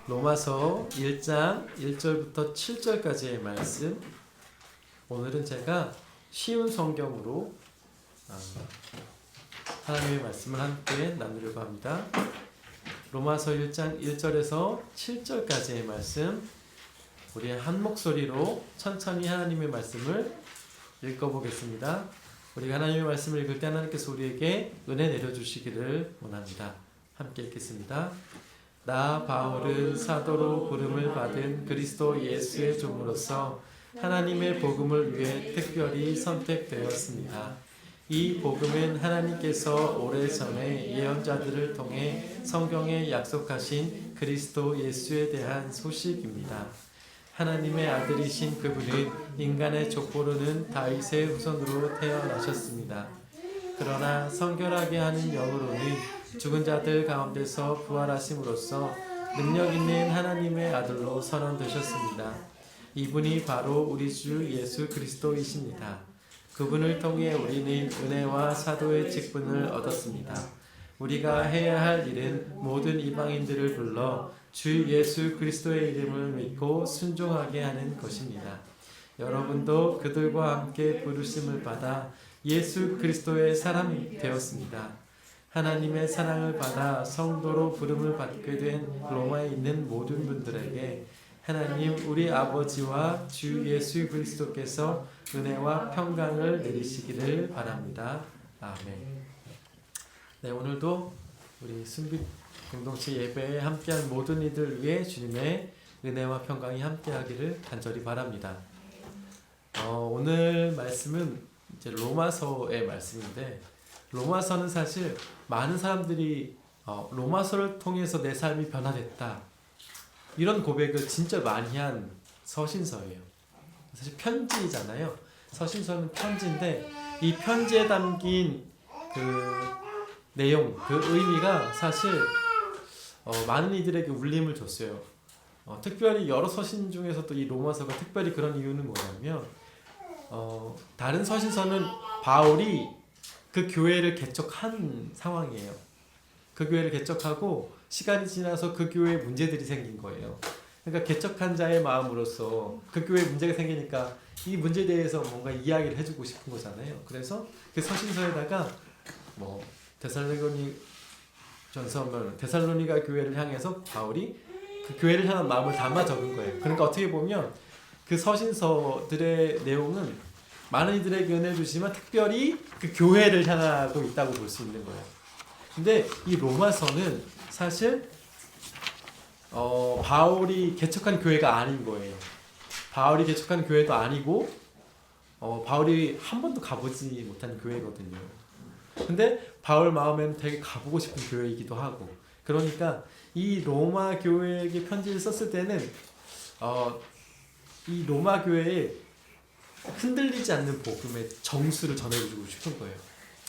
로마서 1장 1절부터 7절까지의 말씀. 오늘은 제가 쉬운 성경으로 하나님의 말씀을 함께 나누려고 합니다. 로마서 1장 1절에서 7절까지의 말씀, 우리 한 목소리로 천천히 하나님의 말씀을 읽어보겠습니다. 우리가 하나님의 말씀을 읽을 때 하나님께서 우리에게 은혜 내려주시기를 원합니다. 함께 읽겠습니다. 나 바울은 사도로 부름을 받은 그리스도 예수의 종으로서 하나님의 복음을 위해 특별히 선택되었습니다. 이 복음은 하나님께서 오래전에 예언자들을 통해 성경에 약속하신 그리스도 예수에 대한 소식입니다. 하나님의 아들이신 그분은 인간의 족보로는 다윗의 후손으로 태어나셨습니다. 그러나 성결하게 하는 영으로는 죽은 자들 가운데서 부활하심으로써 능력 있는 하나님의 아들로 선언되셨습니다. 이분이 바로 우리 주 예수 그리스도이십니다. 그분을 통해 우리는 은혜와 사도의 직분을 얻었습니다. 우리가 해야 할 일은 모든 이방인들을 불러 주 예수 그리스도의 이름을 믿고 순종하게 하는 것입니다. 여러분도 그들과 함께 부르심을 받아 예수 그리스도의 사람이 되었습니다. 하나님의 사랑을 받아 성도로 부름을 받게 된 로마에 있는 모든 분들에게 하나님 우리 아버지와 주 예수 그리스도께서 은혜와 평강을 내리시기를 바랍니다. 아멘. 네, 오늘도 우리 순빛 공동체 예배에 함께한 모든 이들 위해 주님의 은혜와 평강이 함께하기를 간절히 바랍니다. 오늘 말씀은 이제 로마서의 말씀인데, 로마서는 사실 많은 사람들이 로마서를 통해서 내 삶이 변화됐다, 이런 고백을 진짜 많이 한 서신서예요. 사실 편지잖아요. 서신서는 편지인데 이 편지에 담긴 그 내용, 그 의미가 사실 많은 이들에게 울림을 줬어요. 특별히 여러 서신 중에서도 이 로마서가 특별히 그런 이유는 뭐냐면, 다른 서신서는 바울이 그 교회를 개척한 상황이에요. 그 교회를 개척하고 시간이 지나서 그 교회에 문제들이 생긴 거예요. 그러니까 개척한 자의 마음으로서 그 교회에 문제가 생기니까 이 문제에 대해서 뭔가 이야기를 해주고 싶은 거잖아요. 그래서 그 서신서에다가 데살로니가 교회를 향해서 바울이 그 교회를 향한 마음을 담아 적은 거예요. 그러니까 어떻게 보면 그 서신서들의 내용은 많은 이들에게 은혜를 주시지만 특별히 그 교회를 향하고 있다고 볼 수 있는 거예요. 근데 이 로마서는 사실 바울이 개척한 교회가 아닌 거예요. 바울이 개척한 교회도 아니고 바울이 한 번도 가보지 못한 교회거든요. 근데 바울 마음에는 되게 가보고 싶은 교회이기도 하고, 그러니까 이 로마 교회에게 편지를 썼을 때는 이 로마 교회에 흔들리지 않는 복음의 정수를 전해주고 싶은 거예요.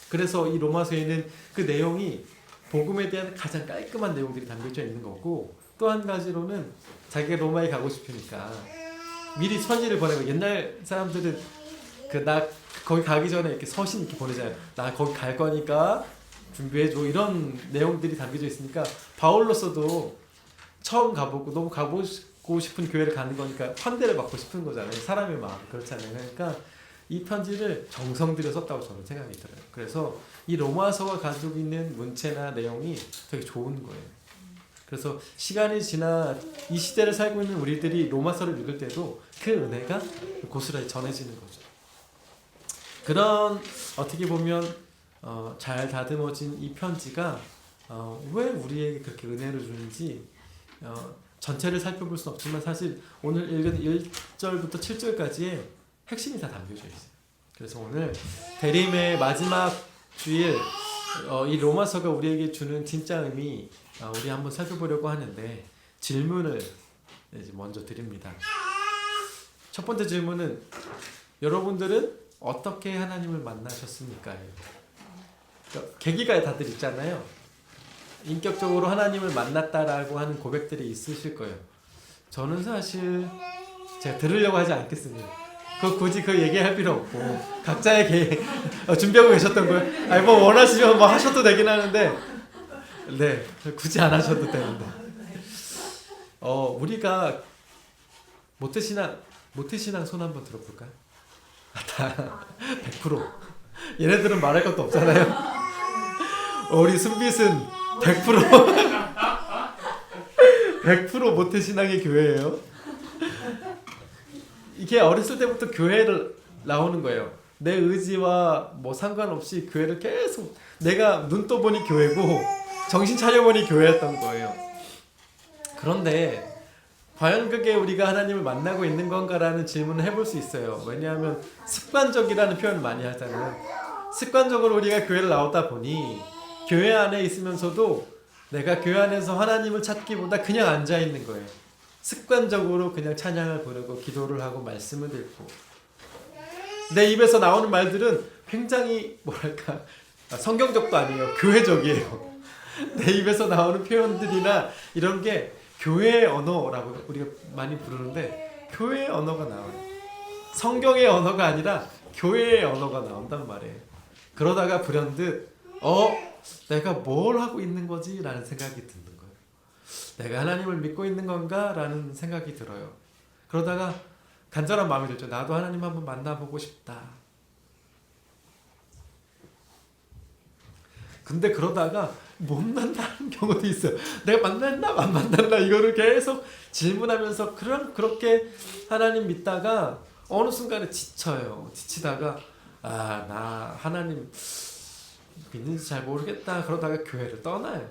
그래서 이 로마서에는 그 내용이 복음에 대한 가장 깔끔한 내용들이 담겨져 있는 거고, 또 한 가지로는 자기가 로마에 가고 싶으니까 미리 편지를 보내고, 옛날 사람들은 나 거기 가기 전에 이렇게 서신 이렇게 보내잖아요. 나 거기 갈 거니까 준비해줘, 이런 내용들이 담겨져 있으니까 바울로서도 처음 가보고 너무 가보고 싶은 교회를 가는 거니까 환대를 받고 싶은 거잖아요. 사람의 마음 그렇잖아요. 그러니까 이 편지를 정성 들여 썼다고 저는 생각이 들어요. 그래서 이 로마서가 가지고 있는 문체나 내용이 되게 좋은 거예요. 그래서 시간이 지나 이 시대를 살고 있는 우리들이 로마서를 읽을 때도 그 은혜가 고스란히 전해지는 거죠. 그런 어떻게 보면 잘 다듬어진 이 편지가 왜 우리에게 그렇게 은혜를 주는지 전체를 살펴볼 수는 없지만 사실 오늘 읽은 1절부터 7절까지의 핵심이 다 담겨져 있어요. 그래서 오늘 대림의 마지막 주일 이 로마서가 우리에게 주는 진짜 의미, 우리 한번 살펴보려고 하는데, 질문을 이제 먼저 드립니다. 첫 번째 질문은, 여러분들은 어떻게 하나님을 만나셨습니까? 그러니까 계기가 다들 있잖아요. 인격적으로 하나님을 만났다라고 하는 고백들이 있으실 거예요. 저는 사실 제가 들으려고 하지 않겠습니다. 굳이 얘기할 필요 없고 각자의 계획 준비하고 계셨던 거예요. 아니 뭐 원하시면 뭐 하셔도 되긴 하는데, 네, 굳이 안 하셔도 되는데. 우리가 모태신앙 손 한번 들어볼까요? 다 100%. 얘네들은 말할 것도 없잖아요. 우리 순빛은 100% 100% 모태신앙의 교회예요. 이게 어렸을 때부터 교회를 나오는 거예요. 내 의지와 뭐 상관없이 교회를 계속 내가 눈 떠보니 교회고 정신 차려보니 교회였던 거예요. 그런데 과연 그게 우리가 하나님을 만나고 있는 건가라는 질문을 해볼 수 있어요. 왜냐하면 습관적이라는 표현을 많이 하잖아요. 습관적으로 우리가 교회를 나오다 보니 교회 안에 있으면서도 내가 교회 안에서 하나님을 찾기보다 그냥 앉아있는 거예요. 습관적으로 그냥 찬양을 부르고 기도를 하고 말씀을 읽고 내 입에서 나오는 말들은 굉장히 뭐랄까 성경적도 아니에요. 교회적이에요. 내 입에서 나오는 표현들이나 이런 게 교회의 언어라고 우리가 많이 부르는데 교회의 언어가 나와요. 성경의 언어가 아니라 교회의 언어가 나온단 말이에요. 그러다가 불현듯 내가 뭘 하고 있는 거지? 라는 생각이 드는 거예요. 내가 하나님을 믿고 있는 건가? 라는 생각이 들어요. 그러다가 간절한 마음이 들죠. 나도 하나님 한번 만나보고 싶다. 근데 그러다가 못 만나는 경우도 있어요. 내가 만났나 안 만났나 이거를 계속 질문하면서 그렇게 하나님 믿다가 어느 순간에 지쳐요. 지치다가 나 하나님 믿는지 잘 모르겠다. 그러다가 교회를 떠나요.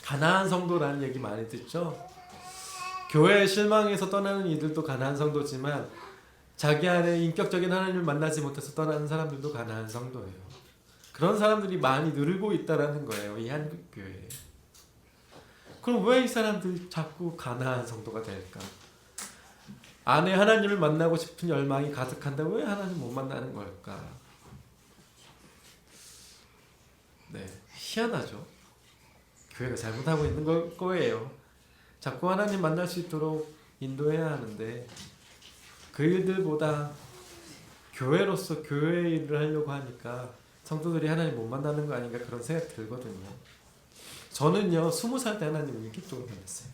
가나안 성도라는 얘기 많이 듣죠. 교회에 실망해서 떠나는 이들도 가나안 성도지만 자기 안에 인격적인 하나님을 만나지 못해서 떠나는 사람들도 가나안 성도예요. 그런 사람들이 많이 늘고 있다라는 거예요. 이 한국교회에. 그럼 왜 이 사람들이 자꾸 가나안 성도가 될까? 안에 하나님을 만나고 싶은 열망이 가득한데 왜 하나님 못 만나는 걸까? 네, 희한하죠. 교회가 잘못하고 있는 거예요. 자꾸 하나님 만날 수 있도록 인도해야 하는데 그 일들보다 교회로서 교회 일을 하려고 하니까 성도들이 하나님 못 만나는 거 아닌가 그런 생각 들거든요. 저는요 20살 때 하나님을 인격적으로 만났어요.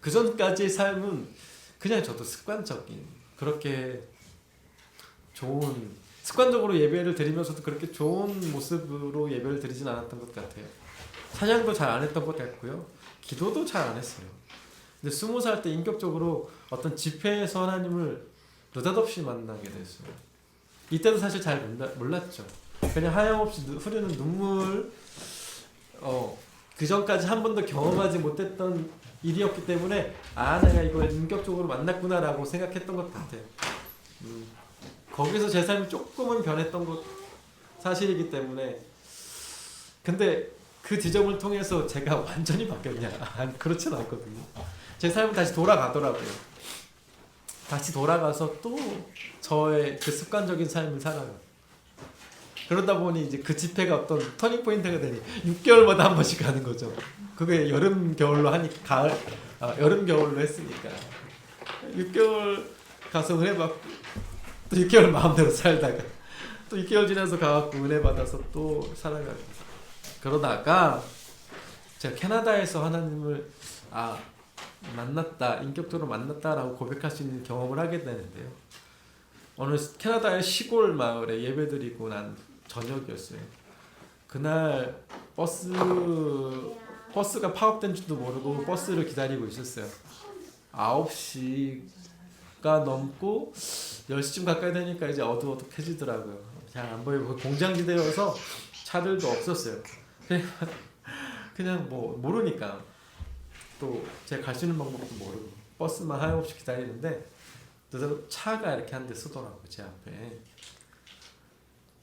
그 전까지의 삶은 그냥 저도 습관적인 그렇게 좋은 습관적으로 예배를 드리면서도 그렇게 좋은 모습으로 예배를 드리진 않았던 것 같아요. 찬양도 잘 안 했던 것 같고요. 기도도 잘 안 했어요. 근데 20살 때 인격적으로 어떤 집회에서 하나님을 느닷없이 만나게 됐어요. 이때도 사실 잘 몰랐죠. 그냥 하염없이 흐르는 눈물 그 전까지 한 번도 경험하지 못했던 일이었기 때문에 내가 이걸 인격적으로 만났구나라고 생각했던 것 같아요. 거기서 제 삶이 조금은 변했던 것 사실이기 때문에 근데 그 지점을 통해서 제가 완전히 바뀌었냐? 그렇진 않거든요. 제 삶은 다시 돌아가더라고요. 다시 돌아가서 또 저의 그 습관적인 삶을 살아요. 그러다 보니 이제 그 집회가 어떤 터닝 포인트가 되니 6개월마다 한 번씩 가는 거죠. 그게 여름 겨울로 하니까 여름 겨울로 했으니까 6개월 가서 은혜 받고 또 6개월 마음대로 살다가 또 6개월 지나서 가갖고 은혜 받아서 또 살아가고 그러다가 제가 캐나다에서 하나님을 만났다 인격적으로 만났다라고 고백할 수 있는 경험을 하게 되는데요. 어느 캐나다의 시골 마을에 예배드리고 난 저녁이었어요. 그날 버스가 파업된 줄도 모르고 버스를 기다리고 있었어요. 9시가 넘고 10시쯤 가까이 되니까 이제 어둑어둑해지더라고요. 잘 안 보이고 공장지대여서 차들도 없었어요. 그냥 뭐 모르니까 또 제가 갈 수 있는 방법도 모르고 버스만 하염없이 기다리는데 차가 이렇게 한 대 쓰더라고요. 제 앞에.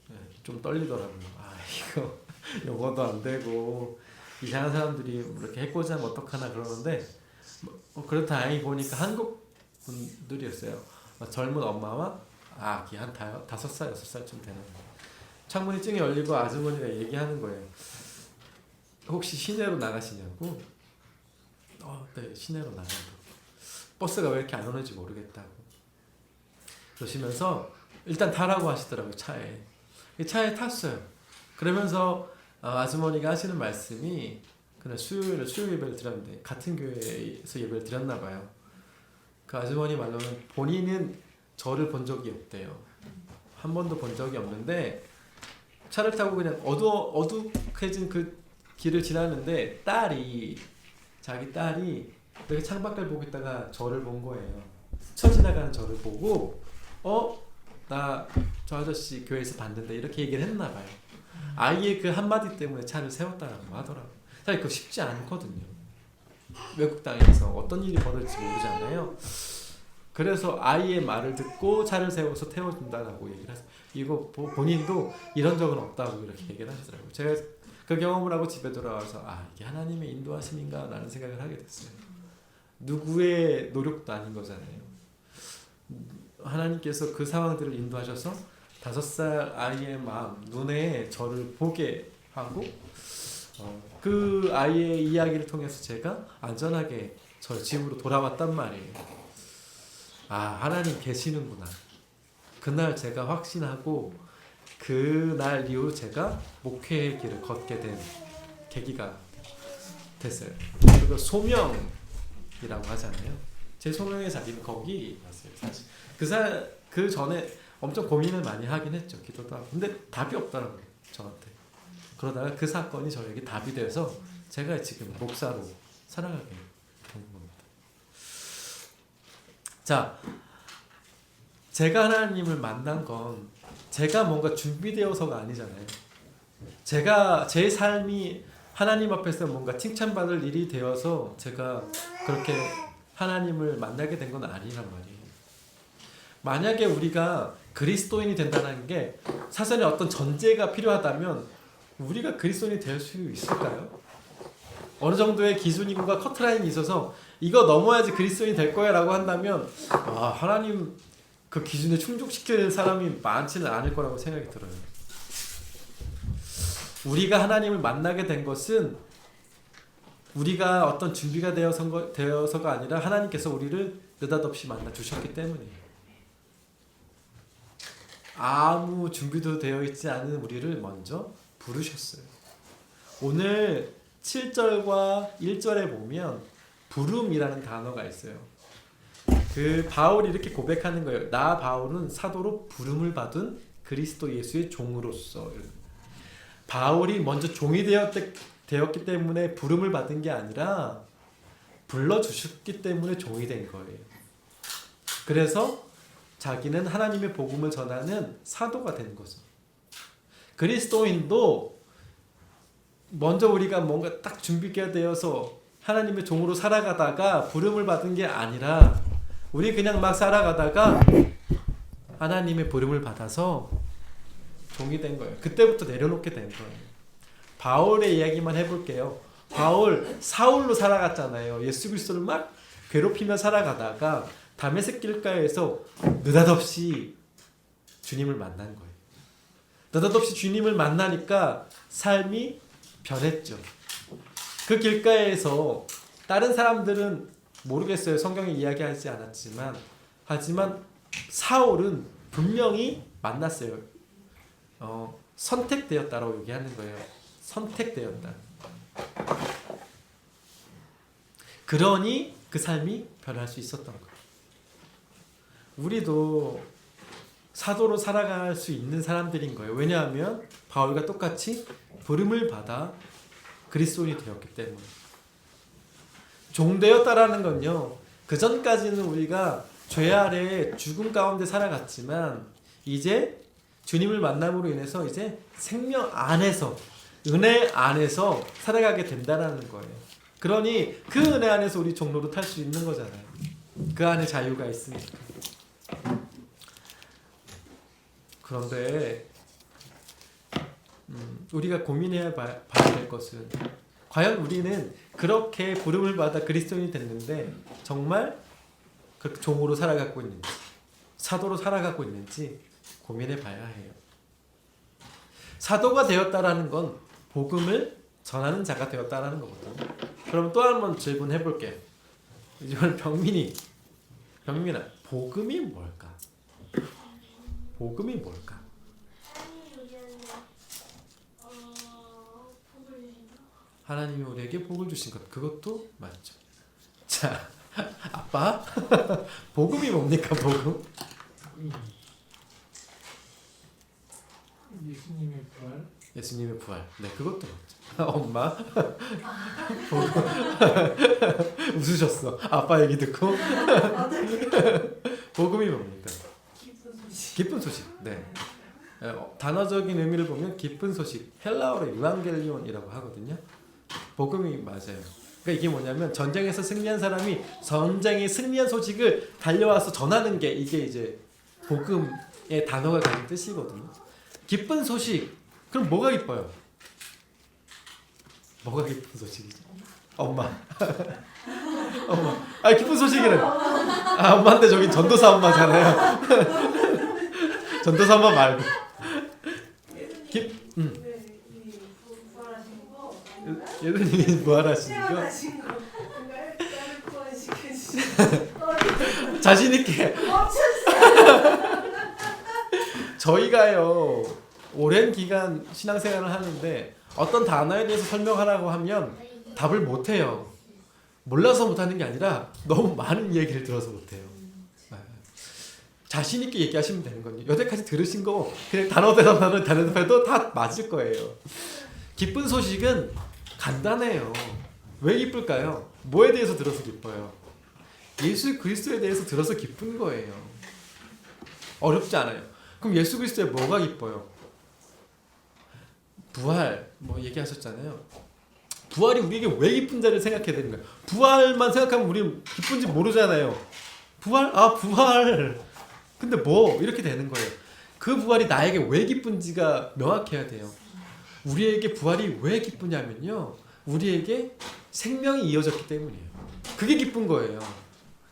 네, 좀 떨리더라고요. 이거 영어도 안 되고 이상한 사람들이 이렇게 해코지 하면 어떡하나 그러는데 그래도 다행히 보니까 한국 분들이었어요. 젊은 엄마와 아기 한 5살, 6살쯤 되는 거예요. 창문이 찡이 열리고 아주머니가 얘기하는 거예요. 혹시 시내로 나가시냐고? 네, 시내로 나간다고. 버스가 왜 이렇게 안 오는지 모르겠다고. 그러시면서 일단 타라고 하시더라고요. 차에 탔어요. 그러면서 아주머니가 하시는 말씀이 그날 수요일에 수요 예배를 드렸는데 같은 교회에서 예배를 드렸나 봐요. 그 아주머니 말로는 본인은 저를 본 적이 없대요. 한 번도 본 적이 없는데 차를 타고 그냥 어둑해진 그 길을 지나는데 자기 딸이 이렇게 창밖을 보고 있다가 저를 본 거예요. 스쳐 지나가는 저를 보고 나 저 아저씨 교회에서 봤는데 이렇게 얘기를 했나 봐요. 아이의 그 한마디 때문에 차를 세웠다라고 하더라고요. 사실 그거 쉽지 않거든요. 외국 땅에서 어떤 일이 벌어질지 모르잖아요. 그래서 아이의 말을 듣고 차를 세워서 태워준다라고 얘기를 하세요. 이거 본인도 이런 적은 없다고 이렇게 얘기를 하시더라고요. 제가 그 경험을 하고 집에 돌아와서 이게 하나님의 인도하심인가 라는 생각을 하게 됐어요. 누구의 노력도 아닌 거잖아요. 하나님께서 그 상황들을 인도하셔서 5살 아이의 마음, 눈에 저를 보게 하고 그 아이의 이야기를 통해서 제가 안전하게 저 집으로 돌아왔단 말이에요. 하나님 계시는구나. 그날 제가 확신하고 그날 이후 제가 목회의 길을 걷게 된 계기가 됐어요. 그리고 소명이라고 하잖아요. 제 소명의 자리는 거기였어요. 사실 그 전에 엄청 고민을 많이 하긴 했죠. 기도도 하고. 근데 답이 없더라고요. 저한테. 그러다가 그 사건이 저에게 답이 되어서 제가 지금 목사로 살아가게 된 겁니다. 자, 제가 하나님을 만난 건 제가 뭔가 준비되어서가 아니잖아요. 제 삶이 하나님 앞에서 뭔가 칭찬받을 일이 되어서 제가 그렇게 하나님을 만나게 된 건 아니란 말이에요. 만약에 우리가 그리스도인이 된다는 게 사전에 어떤 전제가 필요하다면 우리가 그리스도인이 될 수 있을까요? 어느 정도의 기준과 커트라인이 있어서 이거 넘어야지 그리스도인이 될 거야 라고 한다면 하나님 그 기준에 충족시키는 사람이 많지는 않을 거라고 생각이 들어요. 우리가 하나님을 만나게 된 것은 우리가 어떤 준비가 되어서가 아니라 하나님께서 우리를 느닷없이 만나 주셨기 때문이에요. 아무 준비도 되어 있지 않은 우리를 먼저 부르셨어요. 오늘 7절과 1절에 보면 부름이라는 단어가 있어요. 그 바울이 이렇게 고백하는 거예요. 나 바울은 사도로 부름을 받은 그리스도 예수의 종으로서. 바울이 먼저 종이 되었기 때문에 부름을 받은 게 아니라 불러주셨기 때문에 종이 된 거예요. 그래서 자기는 하나님의 복음을 전하는 사도가 된 거죠. 그리스도인도 먼저 우리가 뭔가 딱 준비가 되어서 하나님의 종으로 살아가다가 부름을 받은 게 아니라 우리 그냥 막 살아가다가 하나님의 부름을 받아서 종이 된 거예요. 그때부터 내려놓게 된 거예요. 바울의 이야기만 해볼게요. 바울 사울로 살아갔잖아요. 예수 그리스도를 막 괴롭히며 살아가다가 다메섹 길가에서 느닷없이 주님을 만난 거예요. 느닷없이 주님을 만나니까 삶이 변했죠. 그 길가에서 다른 사람들은 모르겠어요. 성경에 이야기하지 않았지만 하지만 사울은 분명히 만났어요. 선택되었다라고 얘기하는 거예요. 선택되었다. 그러니 그 삶이 변할 수 있었던 거예요. 우리도 사도로 살아갈 수 있는 사람들인 거예요. 왜냐하면 바울과 똑같이 부름을 받아 그리스도인이 되었기 때문에. 종되었다라는 건요. 그 전까지는 우리가 죄 아래 죽음 가운데 살아갔지만 이제 주님을 만남으로 인해서 이제 생명 안에서 은혜 안에서 살아가게 된다라는 거예요. 그러니 그 은혜 안에서 우리 종로로 탈 수 있는 거잖아요. 그 안에 자유가 있으니까. 그런데 우리가 고민해야 봐야 될 것은 과연 우리는 그렇게 부름을 받아 그리스도인이 됐는데 정말 그 종으로 살아가고 있는지 사도로 살아가고 있는지 고민해 봐야 해요. 사도가 되었다라는 건 복음을 전하는 자가 되었다라는 거거든요. 그럼 또 한 번 질문해 볼게요. 이번 병민아, 복음이 뭘까? 복음이 뭘까? 하나님이 우리에게 복을 주신 것, 그것도 맞죠. 자, 아빠, 복음이 뭡니까? 복음? 예수님의 부활. 예수님의 부활. 네, 그것도 맞죠. 엄마, 복음. 웃으셨어. 아빠 얘기 듣고. 복음이 뭡니까? 기쁜 소식. 네. 단어적인 의미를 보면 기쁜 소식, 헬라어로 유앙겔리온이라고 하거든요. 복음이 맞아요. 그러니까 이게 뭐냐면 전쟁에서 승리한 사람이 전쟁에 승리한 소식을 달려와서 전하는 게 이게 이제 복음의 단어가 가진 뜻이거든요. 기쁜 소식. 그럼 뭐가 기뻐요? 뭐가 기쁜 소식이죠? 엄마. 엄마. 아, 기쁜 소식이래. 아, 엄마인데 저기 전도사 엄마잖아요. 전도사 엄마 말고. 예수님이 부활하신 거. 자신 있게. 저희가요 오랜 기간 신앙생활을 하는데 어떤 단어에 대해서 설명하라고 하면 답을 못해요. 몰라서 못하는 게 아니라 너무 많은 얘기를 들어서 못해요. 자신 있게 얘기하시면 되는 거예요. 여태까지 들으신 거 그냥 단어 대답해도 다 맞을 거예요. 기쁜 소식은 간단해요. 왜 기쁠까요? 뭐에 대해서 들어서 기뻐요? 예수 그리스도에 대해서 들어서 기쁜 거예요. 어렵지 않아요. 그럼 예수 그리스도에 뭐가 기뻐요? 부활 뭐 얘기하셨잖아요. 부활이 우리에게 왜 기쁜지를 생각해야 되는 거예요. 부활만 생각하면 우리 기쁜지 모르잖아요. 부활? 아, 부활. 근데 뭐 이렇게 되는 거예요. 그 부활이 나에게 왜 기쁜지가 명확해야 돼요. 우리에게 부활이 왜 기쁘냐면요, 우리에게 생명이 이어졌기 때문이에요. 그게 기쁜 거예요.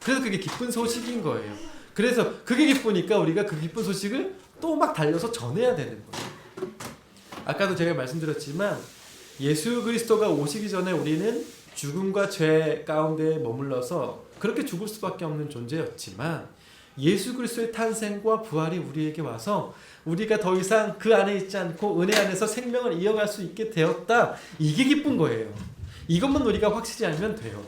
그래서 그게 기쁜 소식인 거예요. 그래서 그게 기쁘니까 우리가 그 기쁜 소식을 또 막 달려서 전해야 되는 거예요. 아까도 제가 말씀드렸지만 예수 그리스도가 오시기 전에 우리는 죽음과 죄 가운데 머물러서 그렇게 죽을 수밖에 없는 존재였지만 예수 그리스도의 탄생과 부활이 우리에게 와서 우리가 더 이상 그 안에 있지 않고 은혜 안에서 생명을 이어갈 수 있게 되었다. 이게 기쁜 거예요. 이것만 우리가 확실히 알면 돼요.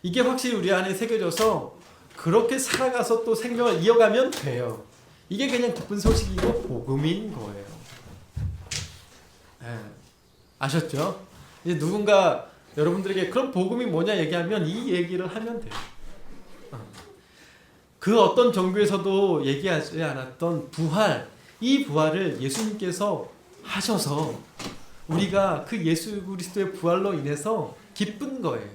이게 확실히 우리 안에 새겨져서 그렇게 살아가서 또 생명을 이어가면 돼요. 이게 그냥 기쁜 소식이고 복음인 거예요. 네. 아셨죠? 이제 누군가 여러분들에게 그럼 복음이 뭐냐 얘기하면 이 얘기를 하면 돼요. 그 어떤 종교에서도 얘기하지 않았던 부활, 이 부활을 예수님께서 하셔서 우리가 그 예수 그리스도의 부활로 인해서 기쁜 거예요.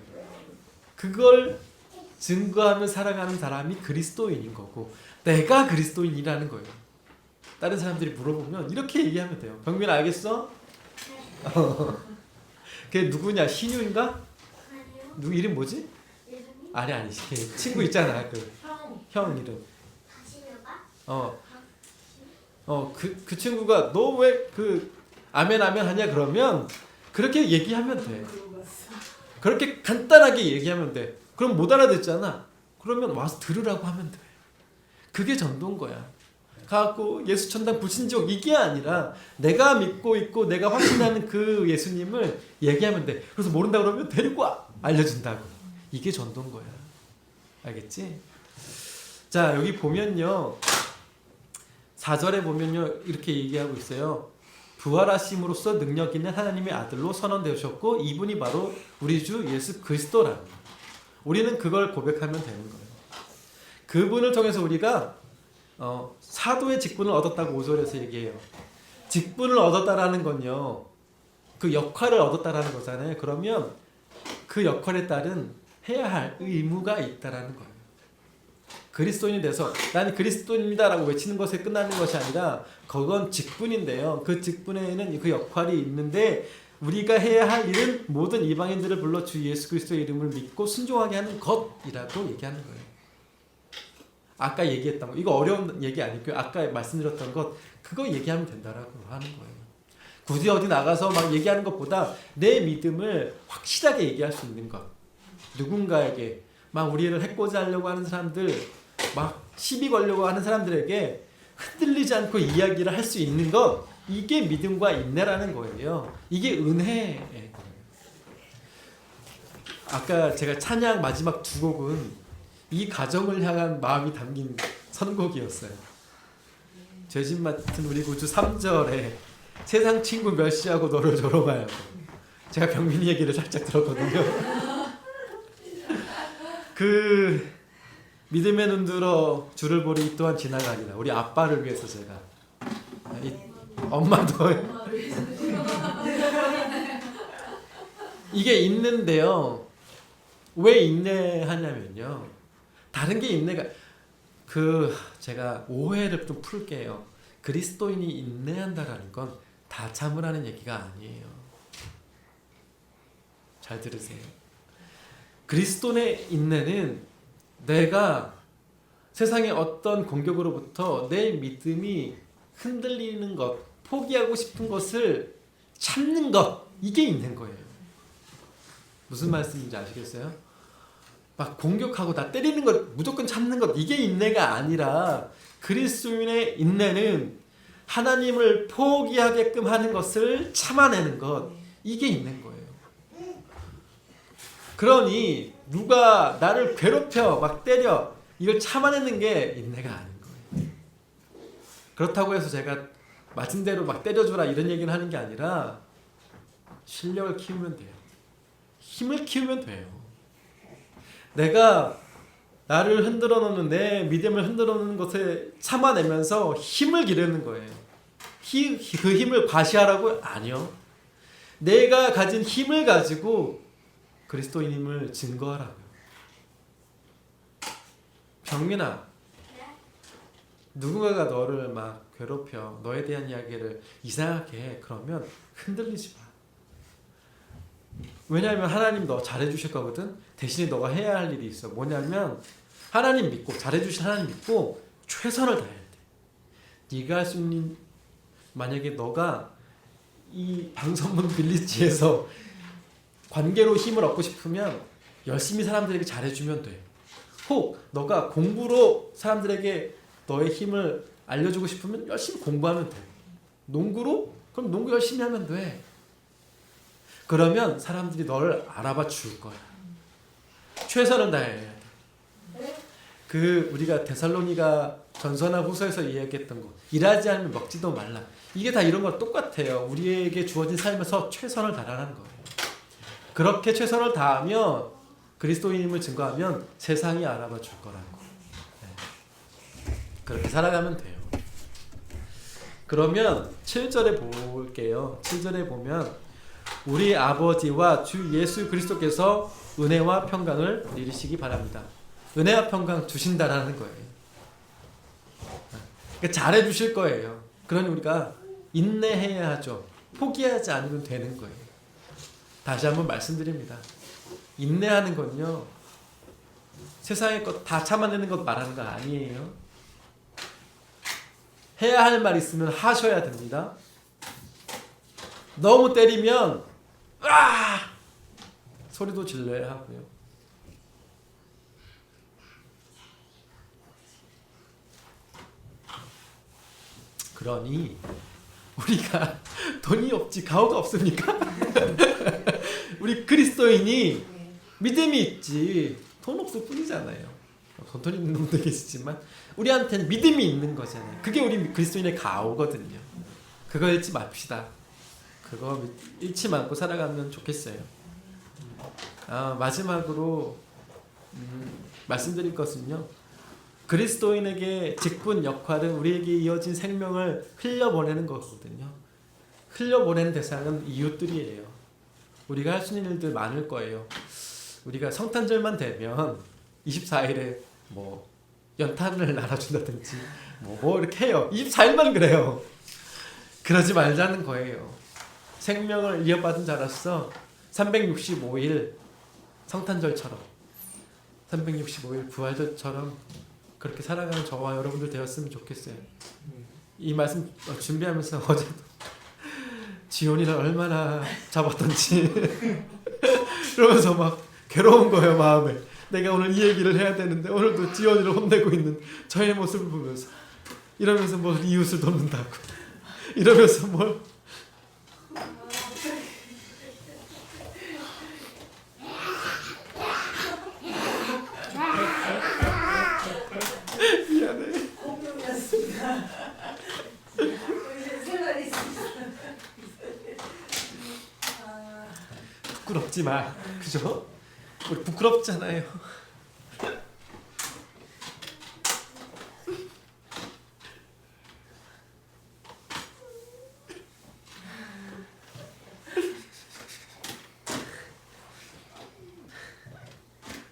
그걸 증거하며 살아가는 사람이 그리스도인인 거고 내가 그리스도인이라는 거예요. 다른 사람들이 물어보면 이렇게 얘기하면 돼요. 병민 알겠어? 걔 누구냐? 신유인가? 누구 이름 뭐지? 아니 걔 친구 있잖아. 형 이름. 그 친구가 너 왜 그 아멘 하냐 그러면 그렇게 얘기하면 돼. 그렇게 간단하게 얘기하면 돼. 그럼 못 알아듣잖아. 그러면 와서 들으라고 하면 돼. 그게 전도인 거야. 가갖고 예수 천당 불신족 이게 아니라 내가 믿고 있고 내가 확신하는 그 예수님을 얘기하면 돼. 그래서 모른다 그러면 데리고 와. 알려준다고. 이게 전도인 거야. 알겠지? 자, 여기 보면요. 4절에 보면요. 이렇게 얘기하고 있어요. 부활하심으로써 능력 있는 하나님의 아들로 선언되셨고 이분이 바로 우리 주 예수 그리스도라. 우리는 그걸 고백하면 되는 거예요. 그분을 통해서 우리가 사도의 직분을 얻었다고 5절에서 얘기해요. 직분을 얻었다라는 건요. 그 역할을 얻었다라는 거잖아요. 그러면 그 역할에 따른 해야 할 의무가 있다라는 거예요. 그리스도인이 돼서 나는 그리스도인이다라고 외치는 것에 끝나는 것이 아니라 그건 직분인데요. 그 직분에는 그 역할이 있는데 우리가 해야 할 일은 모든 이방인들을 불러 주 예수 그리스도의 이름을 믿고 순종하게 하는 것이라고 얘기하는 거예요. 아까 얘기했던 거 이거 어려운 얘기 아니고요. 아까 말씀드렸던 것 그거 얘기하면 된다라고 하는 거예요. 굳이 어디 나가서 막 얘기하는 것보다 내 믿음을 확실하게 얘기할 수 있는 것. 누군가에게 막 우리를 해코지 하려고 하는 사람들 막 시비 걸려고 하는 사람들에게 흔들리지 않고 이야기를 할 수 있는 것 이게 믿음과 인내라는 거예요. 이게 은혜예요. 아까 제가 찬양 마지막 두 곡은 이 가정을 향한 마음이 담긴 선곡이었어요. 죄진 맡은 우리 구주 3절에 세상 친구 멸시하고 너를 조롱하여. 제가 병민이 얘기를 살짝 들었거든요. 그 믿음의 눈 들어 주를 보리 이 또한 지나가리라. 우리 아빠를 위해서 제가 엄마도 이게 있는데요. 왜 인내하냐면요. 다른 게 인내가 제가 오해를 좀 풀게요. 그리스도인이 인내한다라는 건 다 참으라는 얘기가 아니에요. 잘 들으세요. 그리스도인의 인내는 내가 세상의 어떤 공격으로부터 내 믿음이 흔들리는 것, 포기하고 싶은 것을 참는 것, 이게 있는 거예요. 무슨 말씀인지 아시겠어요? 막 공격하고 나 때리는 것 무조건 참는 것, 이게 인내가 아니라 그리스도인의 인내는 하나님을 포기하게끔 하는 것을 참아내는 것, 이게 있는 거예요. 그러니 누가 나를 괴롭혀 막 때려 이걸 참아내는 게 인내가 아닌 거예요. 그렇다고 해서 제가 맞은 대로 막 때려주라 이런 얘기는 하는 게 아니라 실력을 키우면 돼요. 힘을 키우면 돼요. 내가 나를 흔들어 놓는 내 믿음을 흔들어 놓는 것을 참아내면서 힘을 기르는 거예요. 그 힘을 과시하라고? 아니요. 내가 가진 힘을 가지고 그리스도인임을 증거하라고요. 병민아, 누군가가 너를 막 괴롭혀 너에 대한 이야기를 이상하게 해. 그러면 흔들리지 마. 왜냐하면 하나님 너 잘해주실 거거든. 대신에 너가 해야 할 일이 있어. 뭐냐면 하나님 믿고 잘해주신 하나님 믿고 최선을 다해야 돼. 네가 할 수 있는, 만약에 너가 이 방송문 빌리지에서 관계로 힘을 얻고 싶으면 열심히 사람들에게 잘해주면 돼. 혹 너가 공부로 사람들에게 너의 힘을 알려주고 싶으면 열심히 공부하면 돼. 농구로? 그럼 농구 열심히 하면 돼. 그러면 사람들이 너를 알아봐 줄 거야. 최선을 다해야 돼. 우리가 데살로니가 전서나 후서에서 이야기했던 거, 일하지 않으면 먹지도 말라. 이게 다 이런 거 똑같아요. 우리에게 주어진 삶에서 최선을 다하라는 거예요. 그렇게 최선을 다하면 그리스도인임을 증거하면 세상이 알아봐 줄 거라고. 그렇게 살아가면 돼요. 그러면 7절에 볼게요. 7절에 보면 우리 아버지와 주 예수 그리스도께서 은혜와 평강을 누리시기 바랍니다. 은혜와 평강 주신다라는 거예요. 그러니까 잘해주실 거예요. 그러니 우리가 인내해야 하죠. 포기하지 않으면 되는 거예요. 다시 한번 말씀드립니다. 인내하는 건요, 세상의 것 다 참아내는 것 말하는 거 아니에요. 해야 할 말 있으면 하셔야 됩니다. 너무 때리면 소리도 질러야 하고요. 그러니 우리가 돈이 없지 가오가 없습니까? 우리 그리스도인이 믿음이 있지 돈 없을 뿐이잖아요. 돈 있는 놈도 계시지만 우리한테는 믿음이 있는 거잖아요. 그게 우리 그리스도인의 가오거든요. 그거 잃지 맙시다. 그거 잃지 말고 살아가면 좋겠어요. 마지막으로 말씀드릴 것은요, 그리스도인에게 직분 역할은 우리에게 이어진 생명을 흘려보내는 거거든요. 흘려보내는 대상은 이웃들이에요. 우리가 할 수 있는 일들 많을 거예요. 우리가 성탄절만 되면 24일에 뭐 연탄을 나눠준다든지 뭐 이렇게 해요. 24일만 그래요. 그러지 말자는 거예요. 생명을 이어받은 자로서 365일 성탄절처럼 365일 부활절처럼 그렇게 살아가는 저와 여러분들 되었으면 좋겠어요. 이 말씀 준비하면서 어제도 지온이를 얼마나 잡았던지 그러면서 막 괴로운 거예요. 마음에 내가 오늘 이 얘기를 해야 되는데 오늘도 지온이를 혼내고 있는 저의 모습을 보면서 이러면서 뭘 이웃을 돕는다고 이러면서 뭘 부끄럽지 마. 그죠? 우리 부끄럽잖아요.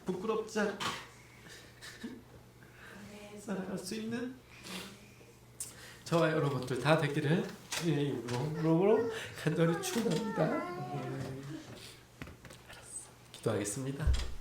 부끄럽지 않게 살아갈 수 있는 저와 여러분들 다 되기를 주님의 이름으로 간절히 축원합니다. 알았어. 기도하겠습니다.